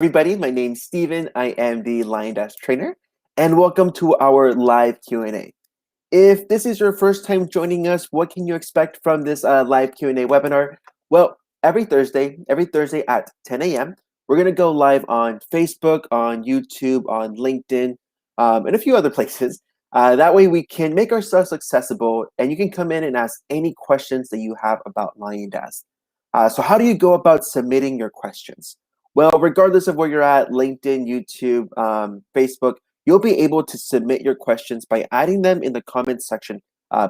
Everybody, my name's Steven. I am the Liondesk trainer, and welcome to our live Q&A. If this is your first time joining us, what can you expect from this live Q&A webinar? Well, every Thursday at 10 a.m., we're going to go live on Facebook, on YouTube, on LinkedIn, and a few other places. That way we can make ourselves accessible, and you can come in and ask any questions that you have about Liondesk. So how do you go about submitting your questions? Well, regardless of where you're at, LinkedIn, YouTube, Facebook, you'll be able to submit your questions by adding them in the comments section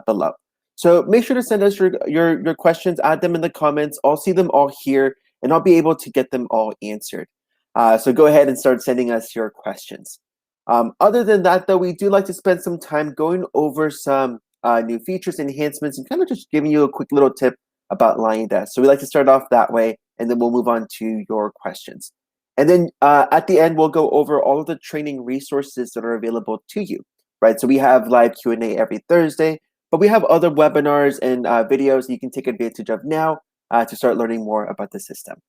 below. So make sure to send us your questions, add them in the comments. I'll see them all here, and I'll be able to get them all answered. So go ahead and start sending us your questions. Other than that, though, we do like to spend some time going over some new features, enhancements, and kind of just giving you a quick little tip about Liondesk. So we like to start off that way, and then we'll move on to your questions. And then at the end, we'll go over all of the training resources that are available to you, right? So we have live Q&A every Thursday, but we have other webinars and videos you can take advantage of now to start learning more about the system.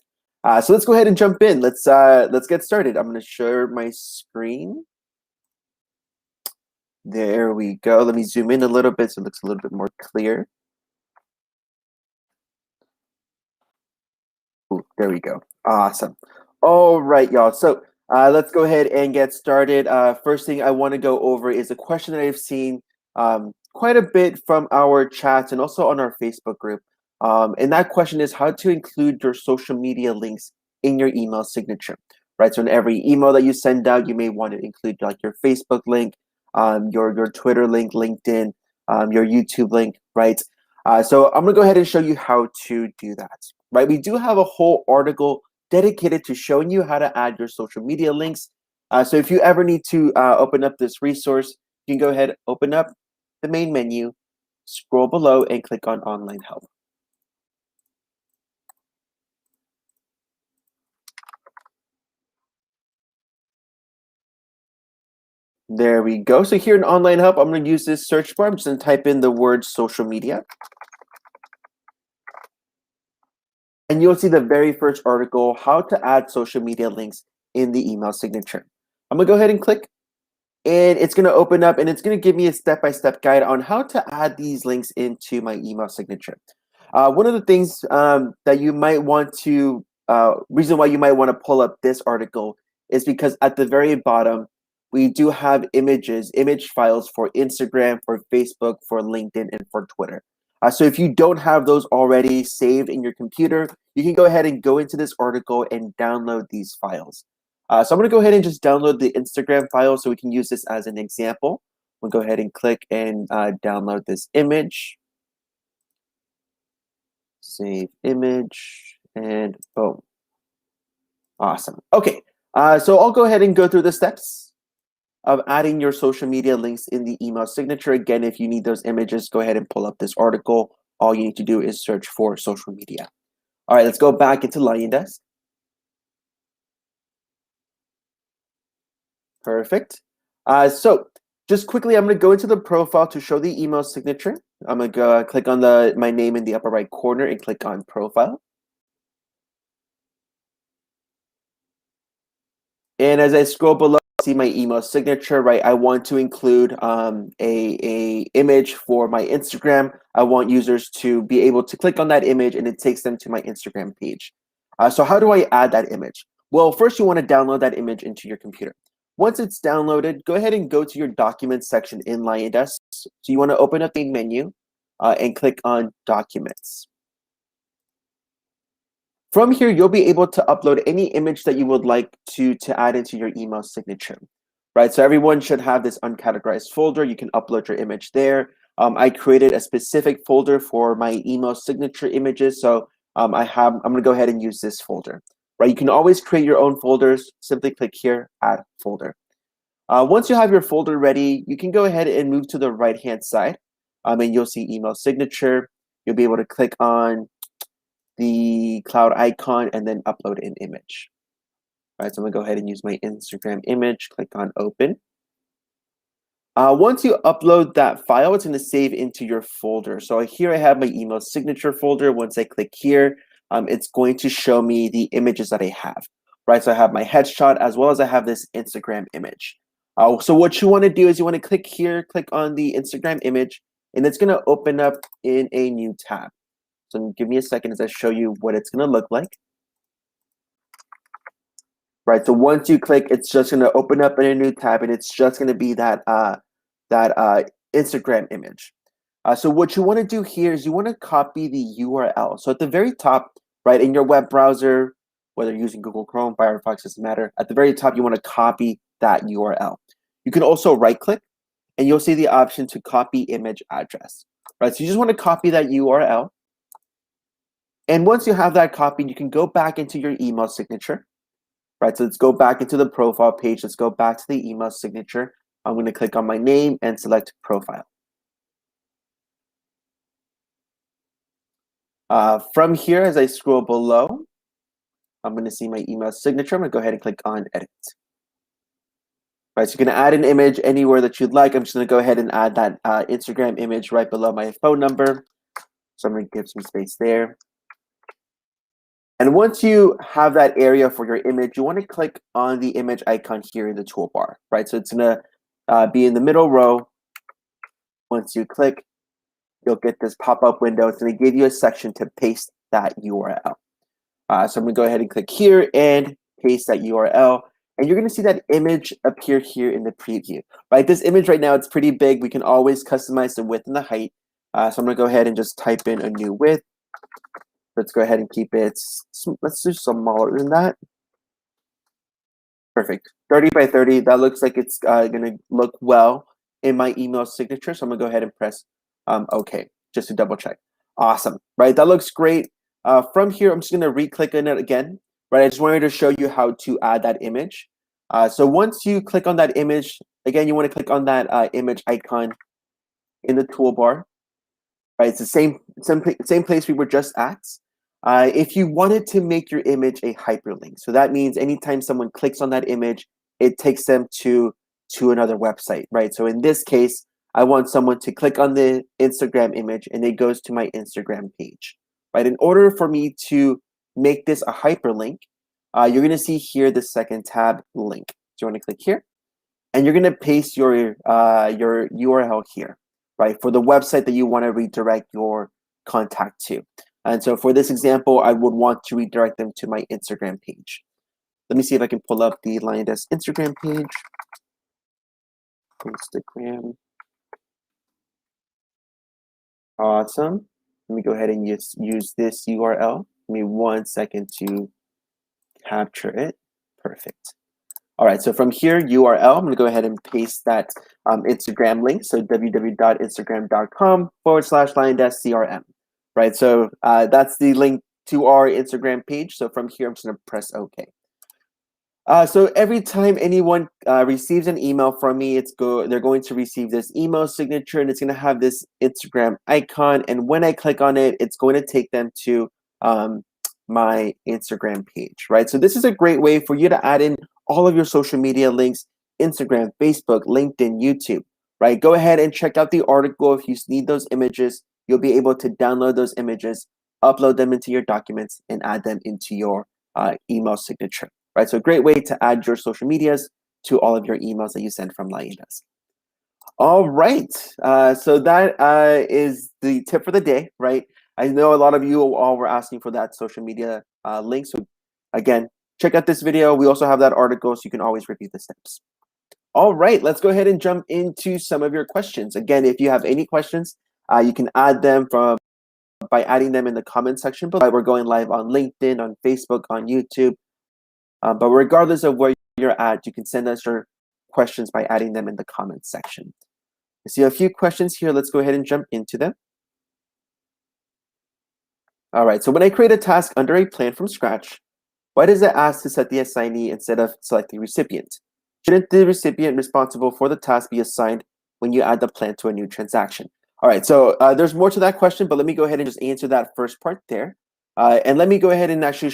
So let's go ahead and jump in. Let's get started. I'm going to share my screen. There we go. Let me zoom in a little bit so it looks a little bit more clear. Ooh, there we go. Awesome. All right, y'all. So let's go ahead and get started. First thing I want to go over is a question that I've seen quite a bit from our chats and also on our Facebook group. And that question is how to include your social media links in your email signature, right? So in every email that you send out, you may want to include like your Facebook link, your Twitter link, LinkedIn, your YouTube link, right? So I'm going to go ahead and show you how to do that, right? We do have a whole article dedicated to showing you how to add your social media links. So if you ever need to open up this resource, you can go ahead, open up the main menu, scroll below, and click on Online Help. There we go. So here in Online Help, I'm going to use this search bar. I'm just going to type in the word social media. And you'll see the very first article, how to add social media links in the email signature. I'm going to go ahead and click, and it's going to open up, and it's going to give me a step-by-step guide on how to add these links into my email signature. One of the things that you might want to, reason why you might want to pull up this article is because at the very bottom, we do have image files for Instagram, for Facebook, for LinkedIn, and for Twitter. So if you don't have those already saved in your computer, you can go ahead and go into this article and download these files. So I'm going to go ahead and just download the Instagram file so we can use this as an example. We'll go ahead and click and download this image. Save image, and boom. Awesome. Okay, so I'll go ahead and go through the steps of adding your social media links in the email signature. Again, if you need those images, go ahead and pull up this article. All you need to do is search for social media. All right, let's go back into Liondesk. Perfect. So just quickly, I'm going to go into the profile to show the email signature. I'm going to go click on my name in the upper right corner and click on profile. And as I scroll below, see my email signature, right? I want to include a image for my Instagram. I want users to be able to click on that image and it takes them to my Instagram page. So how do I add that image? Well, first you want to download that image into your computer. Once it's downloaded, go ahead and go to your documents section in Liondesk. So you want to open up the menu and click on Documents. From here, you'll be able to upload any image that you would like to add into your email signature, right? So everyone should have this uncategorized folder. You can upload your image there. I created a specific folder for my email signature images. So I'm going to go ahead and use this folder, right? You can always create your own folders. Simply click here, Add Folder. Once you have your folder ready, you can go ahead and move to the right-hand side, and you'll see email signature. You'll be able to click on the cloud icon and then upload an image. All right, so I'm gonna go ahead and use my Instagram image, click on open. Once you upload that file, it's gonna save into your folder. So here I have my email signature folder. Once I click here, it's going to show me the images that I have. right? So I have my headshot as well as I have this Instagram image. So what you want to do is you want to click here, click on the Instagram image, and it's going to open up in a new tab. So give me a second as I show you what it's going to look like. Right, so once you click, it's just going to open up in a new tab, and it's just going to be that Instagram image. So what you want to do here is you want to copy the URL. So at the very top, right, in your web browser, whether you're using Google Chrome, Firefox, doesn't matter. At the very top, you want to copy that URL. You can also right-click, and you'll see the option to copy image address. Right, so you just want to copy that URL. And once you have that copied, you can go back into your email signature. Right, so let's go back into the profile page. Let's go back to the email signature. I'm going to click on my name and select profile. From here, as I scroll below, I'm going to see my email signature. I'm going to go ahead and click on edit. Right, so you can add an image anywhere that you'd like. I'm just going to go ahead and add that Instagram image right below my phone number. So I'm going to give some space there. And once you have that area for your image, you want to click on the image icon here in the toolbar, right? So it's going to be in the middle row. Once you click, you'll get this pop-up window. It's going to give you a section to paste that URL. So I'm going to go ahead and click here and paste that URL. And you're going to see that image appear here in the preview, right? This image right now, it's pretty big. We can always customize the width and the height. So I'm going to go ahead and just type in a new width. Let's go ahead and keep it, let's do smaller than that. Perfect. 30 by 30. That looks like it's going to look well in my email signature. So I'm going to go ahead and press OK, just to double check. Awesome, right? That looks great. From here, I'm just going to re-click on it again, right? I just wanted to show you how to add that image. So once you click on that image, again, you want to click on that image icon in the toolbar, right? It's the same place we were just at. If you wanted to make your image a hyperlink, so that means anytime someone clicks on that image, it takes them to another website, right? So in this case, I want someone to click on the Instagram image and it goes to my Instagram page, right? In order for me to make this a hyperlink, you're going to see here the second tab, link. So you want to click here, and you're going to paste your URL here, right, for the website that you want to redirect your contact to. And so for this example, I would want to redirect them to my Instagram page. Let me see if I can pull up the Liondesk Instagram page. Instagram. Awesome. Let me go ahead and use this URL. Give me 1 second to capture it. Perfect. All right, so from here, URL, I'm going to go ahead and paste that Instagram link. So www.instagram.com/LionDeskCRM. Right, so that's the link to our Instagram page. So from here, I'm just going to press OK. So every time anyone receives an email from me, they're going to receive this email signature, and it's going to have this Instagram icon. And when I click on it, it's going to take them to my Instagram page, right? So this is a great way for you to add in all of your social media links: Instagram, Facebook, LinkedIn, YouTube, right? Go ahead and check out the article. If you need those images, you'll be able to download those images, upload them into your documents, and add them into your email signature, right? So a great way to add your social medias to all of your emails that you send from Liondesk. All right, so that is the tip for the day, right? I know a lot of you all were asking for that social media link. So again, check out this video. We also have that article, so you can always repeat the steps. All right, let's go ahead and jump into some of your questions. Again, if you have any questions, you can add them by adding them in the comment section below. We're going live on LinkedIn, on Facebook, on YouTube. But regardless of where you're at, you can send us your questions by adding them in the comment section. I see a few questions here. Let's go ahead and jump into them. All right, so when I create a task under a plan from scratch, why does it ask to set the assignee instead of select the recipient? Shouldn't the recipient responsible for the task be assigned when you add the plan to a new transaction? All right, so there's more to that question, but let me go ahead and just answer that first part there. And let me go ahead and actually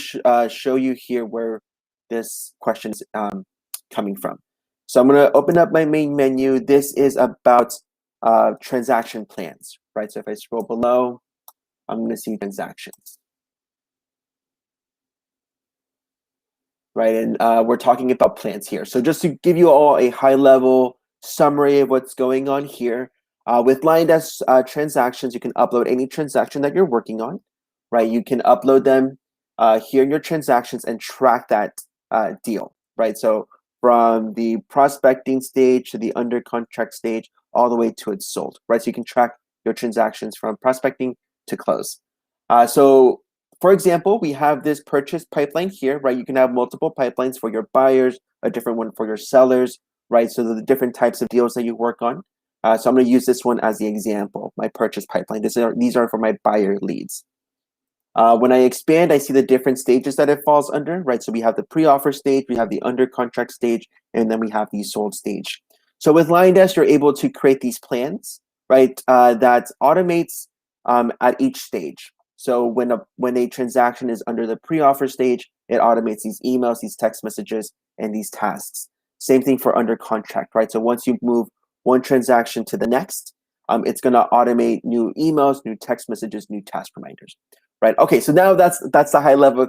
show you here where this question is coming from. So I'm going to open up my main menu. This is about transaction plans, right? So if I scroll below, I'm going to see transactions. right? And we're talking about plans here. So just to give you all a high-level summary of what's going on here, with Liondesk transactions, you can upload any transaction that you're working on, right? You can upload them here in your transactions and track that deal, right? So from the prospecting stage to the under contract stage, all the way to it's sold, right? So you can track your transactions from prospecting to close. So for example, we have this purchase pipeline here, right? You can have multiple pipelines for your buyers, a different one for your sellers, right? So the different types of deals that you work on. So I'm going to use this one as the example, my purchase pipeline. These are for my buyer leads. When I expand, I see the different stages that it falls under, right? So we have the pre-offer stage, we have the under contract stage, and then we have the sold stage. So with Liondesk, you're able to create these plans, right? That automates at each stage. So when a transaction is under the pre-offer stage, it automates these emails, these text messages, and these tasks. Same thing for under contract, right? So once you move one transaction to the next, it's going to automate new emails, new text messages, new task reminders. Right. Okay. So now that's the high level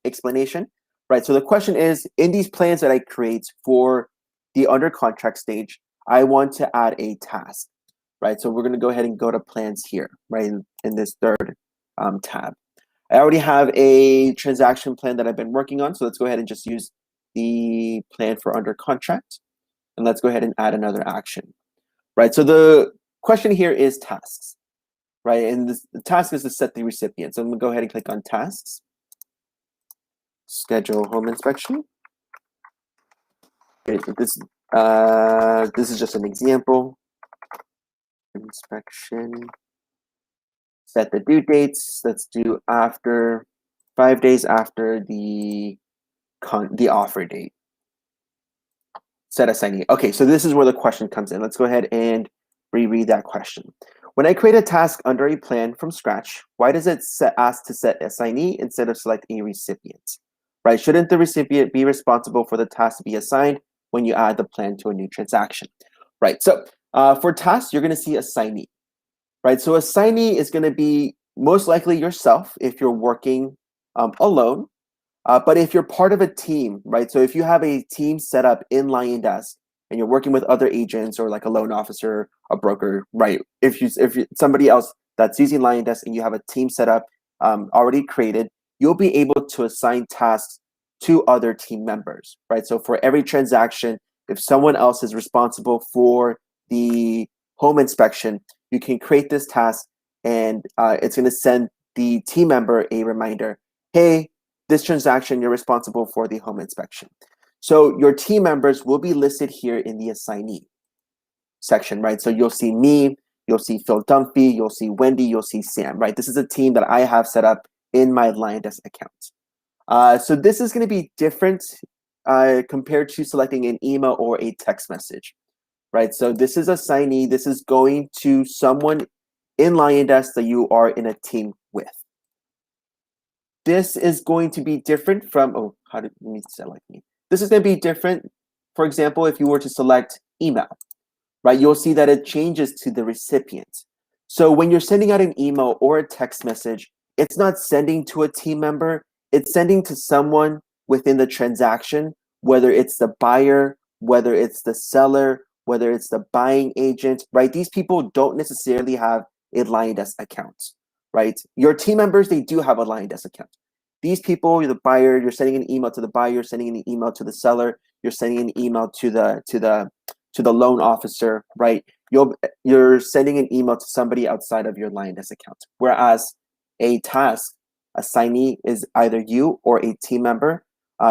explanation. Right. So the question is, in these plans that I create for the under contract stage, I want to add a task. Right. So we're going to go ahead and go to plans here, right, in this third tab. I already have a transaction plan that I've been working on. So let's go ahead and just use the plan for under contract. And let's go ahead and add another action. Right. So the question here is tasks. Right, and the task is to set the recipient. So I'm gonna go ahead and click on tasks, schedule home inspection. Okay, this is just an example. Inspection. Set the due dates. Let's do after 5 days after the offer date. Set assignee. Okay, so this is where the question comes in. Let's go ahead and reread that question. When I create a task under a plan from scratch, why does it ask to set assignee instead of select a recipient? Right? Shouldn't the recipient be responsible for the task to be assigned when you add the plan to a new transaction? Right. So for tasks, you're going to see assignee. Right. So assignee is going to be most likely yourself if you're working alone. But if you're part of a team, right? So if you have a team set up in Liondesk and you're working with other agents or like a loan officer, a broker, right? If you somebody else that's using Liondesk and you have a team set up already created, you'll be able to assign tasks to other team members, right? So for every transaction, if someone else is responsible for the home inspection, you can create this task and it's going to send the team member a reminder, hey, this transaction, you're responsible for the home inspection. So your team members will be listed here in the assignee section, right? So you'll see me, you'll see Phil Dunphy, you'll see Wendy, you'll see Sam, right? This is a team that I have set up in my Liondesk account. So this is going to be different compared to selecting an email or a text message, right? So this is assignee. This is going to someone in Liondesk that you are in a team with. This is going to be different from, let me select me. This is going to be different, for example, if you were to select email, right? You'll see that it changes to the recipient. So when you're sending out an email or a text message, it's not sending to a team member, it's sending to someone within the transaction, whether it's the buyer, whether it's the seller, whether it's the buying agent, right? These people don't necessarily have a Liondesk account. Right? Your team members, they do have a Liondesk account. These people, the buyer, you're sending an email to the buyer, you're sending an email to the seller, you're sending an email to the loan officer, right? You're sending an email to somebody outside of your Liondesk account. Whereas a task assignee is either you or a team member.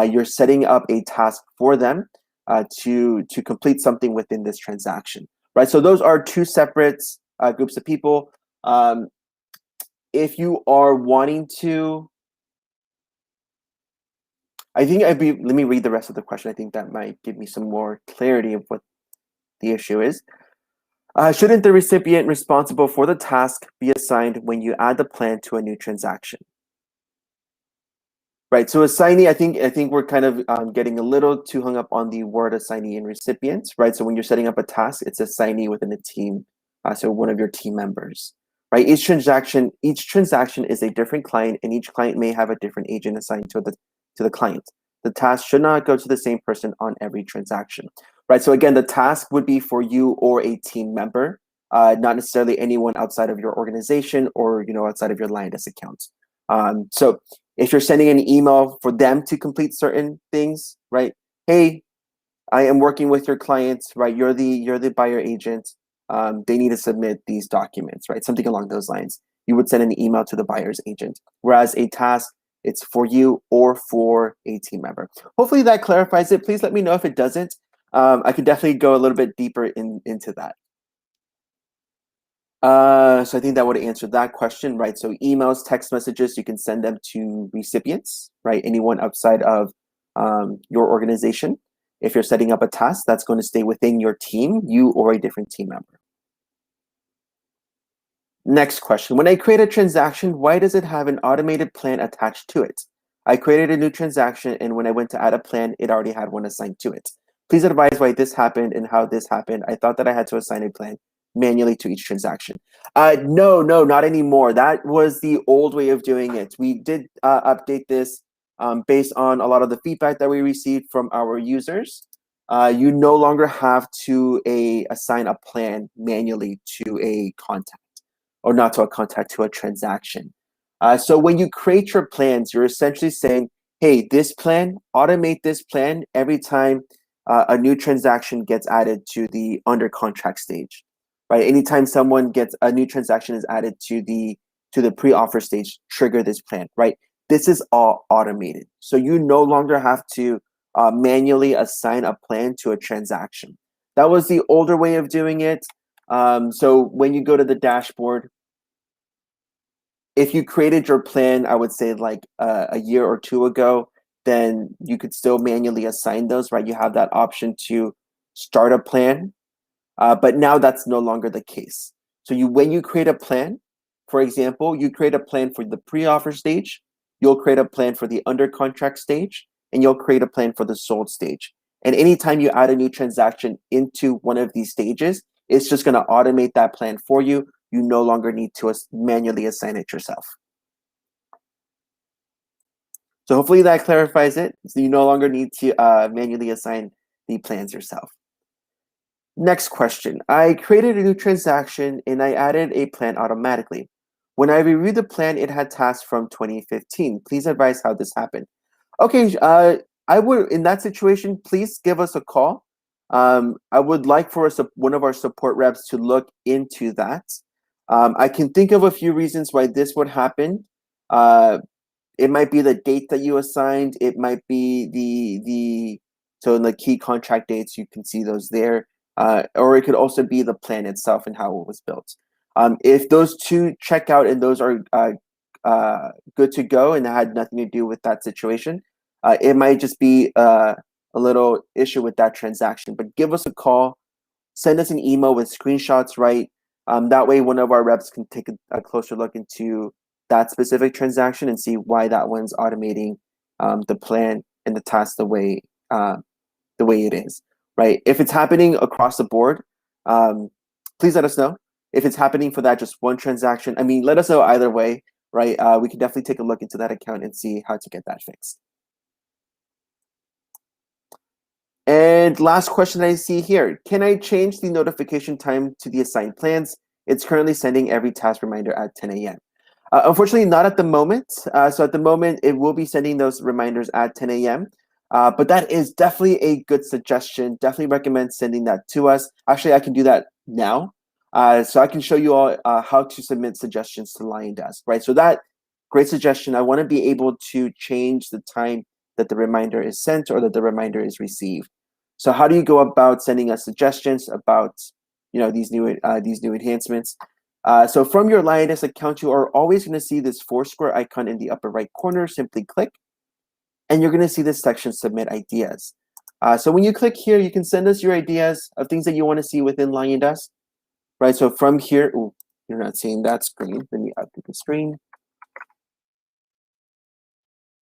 You're setting up a task for them to complete something within this transaction, right? So those are two separate groups of people. If you are wanting to, let me read the rest of the question. I think that might give me some more clarity of what the issue is. Shouldn't the recipient responsible for the task be assigned when you add the plan to a new transaction? Right, so assignee, I think we're kind of getting a little too hung up on the word assignee and recipient, right? So when you're setting up a task, it's assignee within a team, so one of your team members. Right, each transaction is a different client, and each client may have a different agent assigned to the client. The task should not go to the same person on every transaction, right? So again, the task would be for you or a team member, not necessarily anyone outside of your organization or outside of your Liondesk account. So if you're sending an email for them to complete certain things, right? Hey, I am working with your clients, right? You're the buyer agent. They need to submit these documents, right? Something along those lines. You would send an email to the buyer's agent. Whereas a task, it's for you or for a team member. Hopefully that clarifies it. Please let me know if it doesn't. I could definitely go a little bit deeper into that. So I think that would answer that question, right? So emails, text messages, you can send them to recipients, right? Anyone outside of your organization. If you're setting up a task, that's going to stay within your team, you or a different team member. Next question. When I create a transaction, why does it have an automated plan attached to it? I created a new transaction, and when I went to add a plan, it already had one assigned to it. Please advise why this happened and how this happened. I thought that I had to assign a plan manually to each transaction. No, not anymore. That was the old way of doing it. We did update this based on a lot of the feedback that we received from our users. You no longer have to assign a plan manually to a contact, or not to a contact, to a transaction. So when you create your plans, you're essentially saying, hey, this plan, automate this plan every time a new transaction gets added to the under contract stage, right? Anytime someone gets a new transaction is added to the pre-offer stage, trigger this plan, right? This is all automated. So you no longer have to manually assign a plan to a transaction. That was the older way of doing it. So when you go to the dashboard, if you created your plan, I would say like a year or two ago, then you could still manually assign those, right? You have that option to start a plan, but now that's no longer the case. So when you create a plan, for example, you create a plan for the pre-offer stage, you'll create a plan for the under contract stage, and you'll create a plan for the sold stage. And anytime you add a new transaction into one of these stages, it's just going to automate that plan for you. You no longer need to manually assign it yourself. So hopefully that clarifies it. So you no longer need to manually assign the plans yourself. Next question. I created a new transaction and I added a plan automatically. When I reviewed the plan, it had tasks from 2015. Please advise how this happened. Okay, I would, in that situation, please give us a call. I would like for us, one of our support reps, to look into that. I can think of a few reasons why this would happen. It might be the date that you assigned. It might be so in the key contract dates, you can see those there. Or it could also be the plan itself and how it was built. If those two check out and those are good to go and it had nothing to do with that situation, it might just be a little issue with that transaction. But give us a call, send us an email with screenshots, right? That way one of our reps can take a closer look into that specific transaction and see why that one's automating the plan and the task the way it is, right? If it's happening across the board, please let us know. If it's happening for that just one transaction, I mean, let us know either way, right? We can definitely take a look into that account and see how to get that fixed. And last question I see here. Can I change the notification time to the assigned plans? It's currently sending every task reminder at 10 a.m. Unfortunately, not at the moment. So at the moment, it will be sending those reminders at 10 a.m. But that is definitely a good suggestion. Definitely recommend sending that to us. Actually, I can do that now. So I can show you all how to submit suggestions to Liondesk, right? So that great suggestion. I want to be able to change the time that the reminder is sent or that the reminder is received. So how do you go about sending us suggestions about these new enhancements? So from your Liondesk account, you are always going to see this 4-square icon in the upper right corner. Simply click, and you're going to see this section, Submit Ideas. So when you click here, you can send us your ideas of things that you want to see within Liondesk, right? So from here, ooh, you're not seeing that screen. Let me update the screen.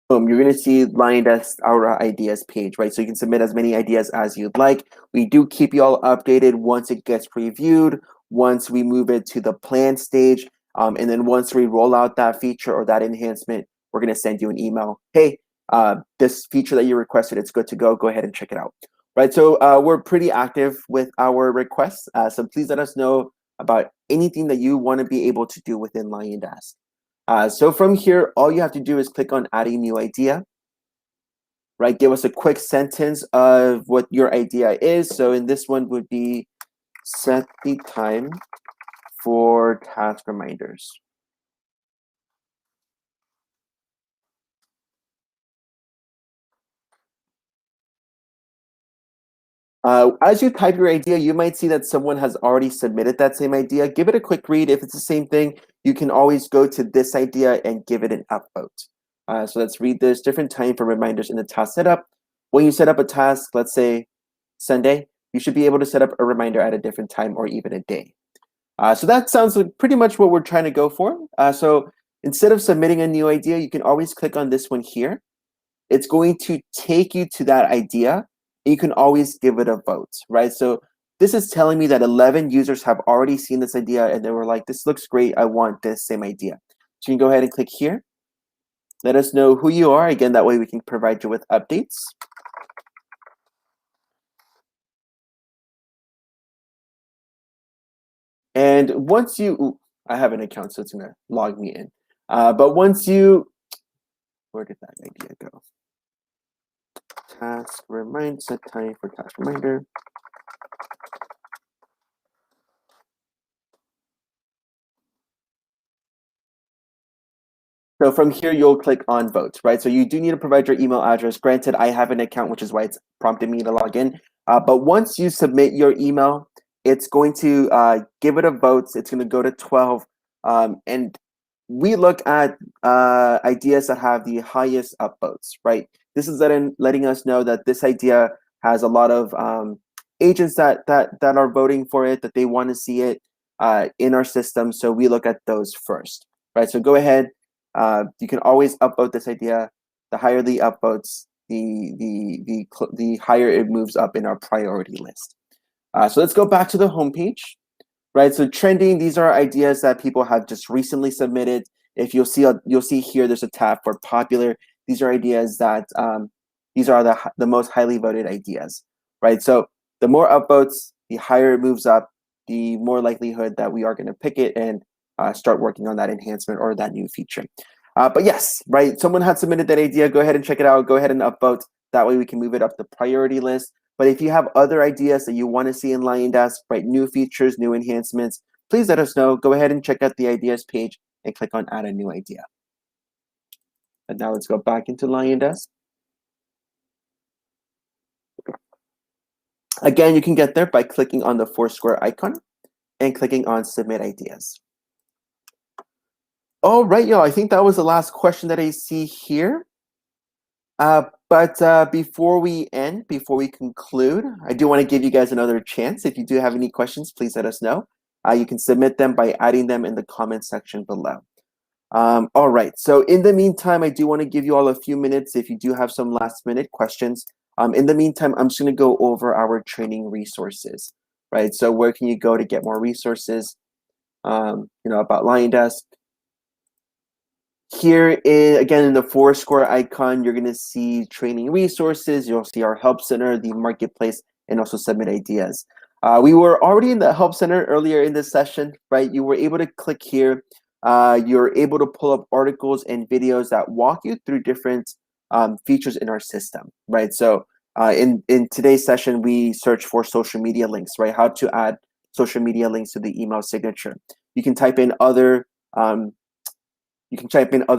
Boom, you're going to see Liondesk, our ideas page, right? So you can submit as many ideas as you'd like. We do keep you all updated once it gets reviewed, once we move it to the plan stage, and then once we roll out that feature or that enhancement, we're going to send you an email. Hey, this feature that you requested, it's good to go. Go ahead and check it out. Right, so we're pretty active with our requests. So please let us know about anything that you want to be able to do within Liondesk. So from here, all you have to do is click on adding new idea. Right, give us a quick sentence of what your idea is. So in this one would be set the time for task reminders. As you type your idea, you might see that someone has already submitted that same idea. Give it a quick read. If it's the same thing, you can always go to this idea and give it an upvote. So let's read this. Different time for reminders in the task setup. When you set up a task, let's say Sunday, you should be able to set up a reminder at a different time or even a day. So that sounds like pretty much what we're trying to go for. So instead of submitting a new idea, you can always click on this one here. It's going to take you to that idea. You can always give it a vote, right? So this is telling me that 11 users have already seen this idea and they were like, this looks great. I want this same idea. So you can go ahead and click here. Let us know who you are. Again, that way we can provide you with updates. And once you, I have an account, so it's gonna log me in. But once you, where did that idea go? Task remind, set time for task reminder. So from here, you'll click on votes, right? So you do need to provide your email address. Granted, I have an account, which is why it's prompted me to log in. But once you submit your email, it's going to give it a vote. It's going to go to 12. And we look at ideas that have the highest upvotes, right? This is letting us know that this idea has a lot of agents that are voting for it, that they want to see it in our system. So we look at those first, right? So go ahead. You can always upvote this idea. The higher the upvotes, the higher it moves up in our priority list. So let's go back to the homepage, right? So trending, these are ideas that people have just recently submitted. If you'll see here, there's a tab for popular. These are ideas that these are the most highly voted ideas, right? So the more upvotes, the higher it moves up, the more likelihood that we are going to pick it and start working on that enhancement or that new feature. But yes, right, someone had submitted that idea. Go ahead and check it out. Go ahead and upvote. That way we can move it up the priority list. But if you have other ideas that you want to see in Liondesk, right, new features, new enhancements, please let us know. Go ahead and check out the ideas page and click on add a new idea. And now let's go back into Liondesk. Again, you can get there by clicking on the 4-square icon and clicking on submit ideas. All right, y'all, I think that was the last question that I see here. But before we conclude, I do want to give you guys another chance. If you do have any questions, please let us know. You can submit them by adding them in the comment section below. All right, so in the meantime, I do want to give you all a few minutes if you do have some last minute questions. In the meantime, I'm just going to go over our training resources, right? So where can you go to get more resources, about Liondesk? Here, again, in the 4-square icon, you're going to see training resources. You'll see our help center, the marketplace, and also submit ideas. We were already in the help center earlier in this session, right? You were able to click here. You're able to pull up articles and videos that walk you through different features in our system, right? So in today's session, we search for social media links, right? How to add social media links to the email signature. You can type in other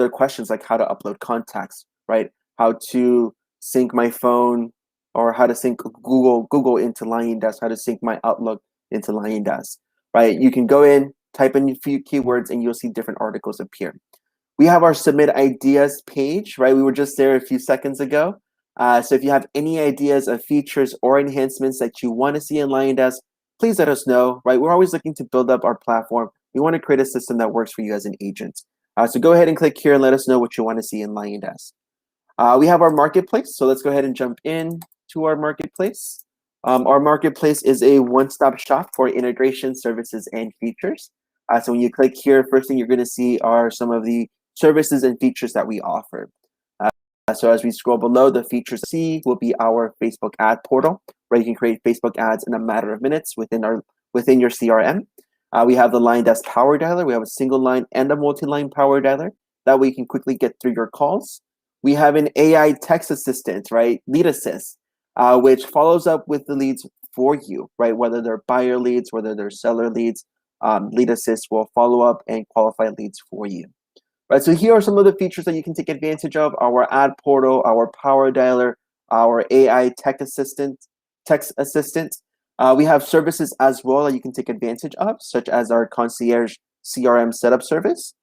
questions like how to upload contacts, right? How to sync my phone, or how to sync Google into Liondesk, how to sync my Outlook into Liondesk, right? You can go in, type in a few keywords, and you'll see different articles appear. We have our submit ideas page, right? We were just there a few seconds ago. So if you have any ideas of features or enhancements that you want to see in Liondesk, please let us know, right? We're always looking to build up our platform. We want to create a system that works for you as an agent. So go ahead and click here and let us know what you want to see in Liondesk. We have our marketplace, so let's go ahead and jump in to our marketplace. Our marketplace is a one-stop shop for integration services and features. So when you click here, first thing you're going to see are some of the services and features that we offer. So as we scroll below, the features C will be our Facebook ad portal, where you can create Facebook ads in a matter of minutes within your CRM. We have the Liondesk Power Dialer. We have a single line and a multi-line Power Dialer. That way you can quickly get through your calls. We have an AI text assistant, right? Lead Assist, which follows up with the leads for you, right? Whether they're buyer leads, whether they're seller leads, Lead Assist will follow up and qualify leads for you. Right, so here are some of the features that you can take advantage of: our ad portal, our power dialer, our AI text assistant. We have services as well that you can take advantage of, such as our concierge CRM setup service.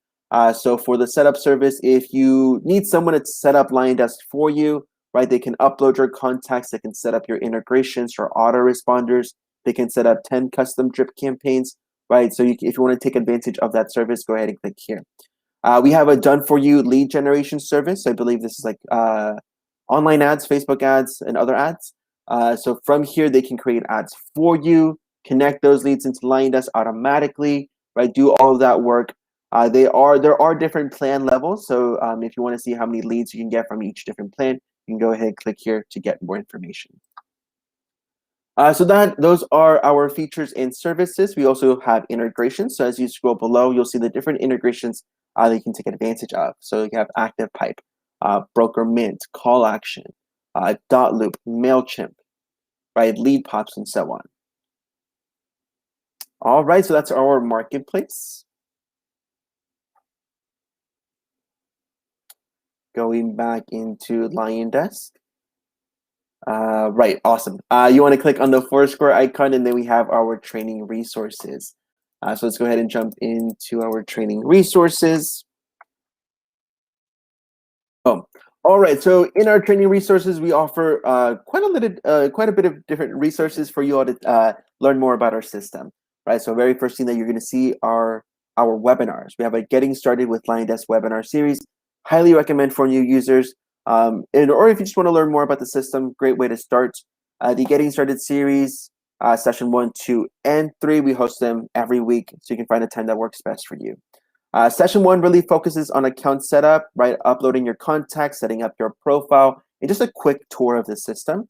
So for the setup service, if you need someone to set up Liondesk for you, right, they can upload your contacts, they can set up your integrations, your autoresponders, they can set up 10 custom drip campaigns, right? So if you want to take advantage of that service, go ahead and click here. We have a done-for-you lead generation service. I believe this is like online ads, Facebook ads, and other ads. So from here, they can create ads for you, connect those leads into Liondesk automatically, right? Do all of that work. There are different plan levels. So if you want to see how many leads you can get from each different plan, you can go ahead and click here to get more information. So those are our features and services. We also have integrations. So as you scroll below, you'll see the different integrations that you can take advantage of. So you have ActivePipe, Broker Mint, Call Action, Dotloop, MailChimp, right? Lead Pops, and so on. All right, so that's our marketplace. Going back into Liondesk. Right, awesome. You want to click on the 4 square icon, and then we have our training resources. So let's go ahead and jump into our training resources. Oh, all right. So in our training resources, we offer quite a bit of different resources for you all to learn more about our system. Right. So very first thing that you're going to see are our webinars. We have a Getting Started with Liondesk webinar series. Highly recommend for new users. Or if you just want to learn more about the system, great way to start. The Getting Started series, session 1, 2, and 3, we host them every week, so you can find a time that works best for you. Session 1 really focuses on account setup, right? Uploading your contacts, setting up your profile, and just a quick tour of the system.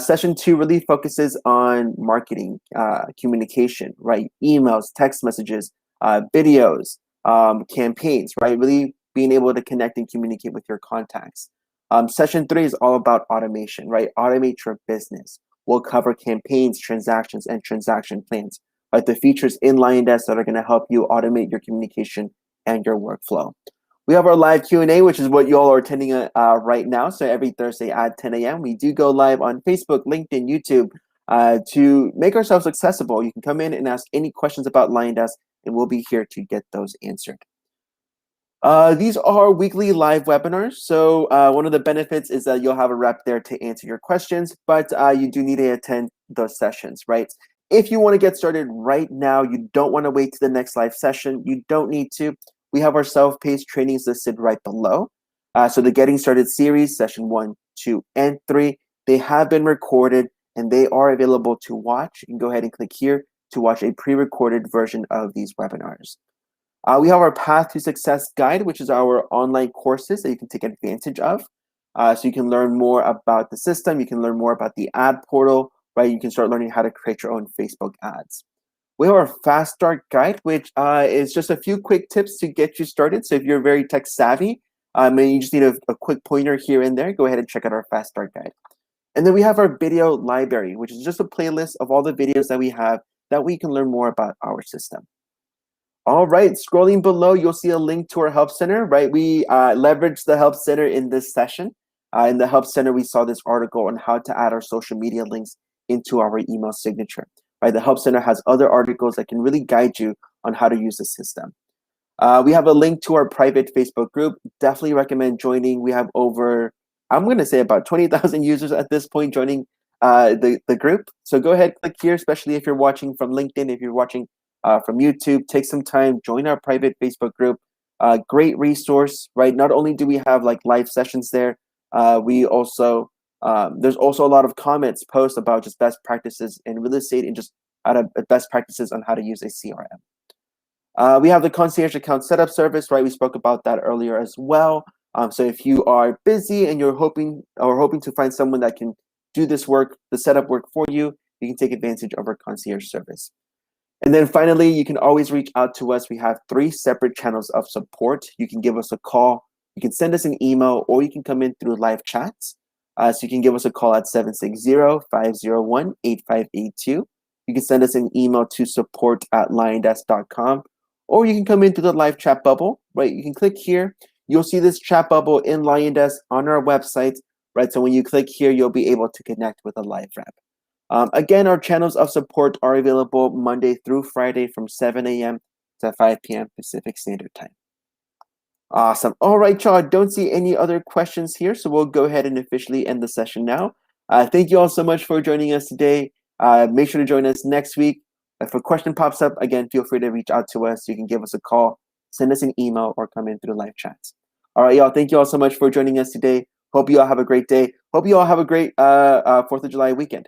Session 2 really focuses on marketing, communication, right? Emails, text messages, videos, campaigns, right? Really being able to connect and communicate with your contacts. Session 3 is all about automation, right? Automate your business. We'll cover campaigns, transactions, and transaction plans, right? The features in Liondesk that are going to help you automate your communication and your workflow. We have our live Q&A, which is what you all are attending right now. So every Thursday at 10 a.m., we do go live on Facebook, LinkedIn, YouTube to make ourselves accessible. You can come in and ask any questions about Liondesk, and we'll be here to get those answered. These are weekly live webinars. So one of the benefits is that you'll have a rep there to answer your questions, but you do need to attend those sessions, right? If you want to get started right now, you don't want to wait to the next live session, you don't need to. We have our self-paced trainings listed right below. So the Getting Started series, session 1, 2, and 3, they have been recorded and they are available to watch. You can go ahead and click here to watch a pre-recorded version of these webinars. We have our Path to Success guide, which is our online courses that you can take advantage of. So you can learn more about the system, you can learn more about the ad portal, right? You can start learning how to create your own Facebook ads. We have our Fast Start guide, which is just a few quick tips to get you started. So if you're very tech savvy and you just need a quick pointer here and there, go ahead and check out our Fast Start guide. And then we have our video library, which is just a playlist of all the videos that we have that we can learn more about our system. All right, scrolling below, you'll see a link to our Help Center, right? We leveraged the Help Center in this session. In the Help Center, we saw this article on how to add our social media links into our email signature, right? The Help Center has other articles that can really guide you on how to use the system. We have a link to our private Facebook group. Definitely recommend joining. We have over, I'm going to say about 20,000 users at this point joining the group. So go ahead, click here, especially if you're watching from LinkedIn, if you're watching from YouTube, take some time, join our private Facebook group. Great resource, right? Not only do we have like live sessions there, we also, there's also a lot of comments, posts about just best practices in real estate and just best practices on how to use a CRM. We have the concierge account setup service, right? We spoke about that earlier as well. So if you are busy and you're hoping to find someone that can do this work, the setup work for you, you can take advantage of our concierge service. And then finally, you can always reach out to us. We have 3 separate channels of support. You can give us a call, you can send us an email, or you can come in through live chats. So you can give us a call at 760-501-8582. You can send us an email to support@liondesk.com, or you can come into the live chat bubble, right? You can click here. You'll see this chat bubble in Liondesk on our website, right? So when you click here, you'll be able to connect with a live rep. Again, our channels of support are available Monday through Friday from 7 a.m. to 5 p.m. Pacific Standard Time. Awesome. All right, y'all. I don't see any other questions here, so we'll go ahead and officially end the session now. Thank you all so much for joining us today. Make sure to join us next week. If a question pops up, again, feel free to reach out to us. You can give us a call, send us an email, or come in through the live chats. All right, y'all. Thank you all so much for joining us today. Hope you all have a great day. Hope you all have a great 4th of July weekend.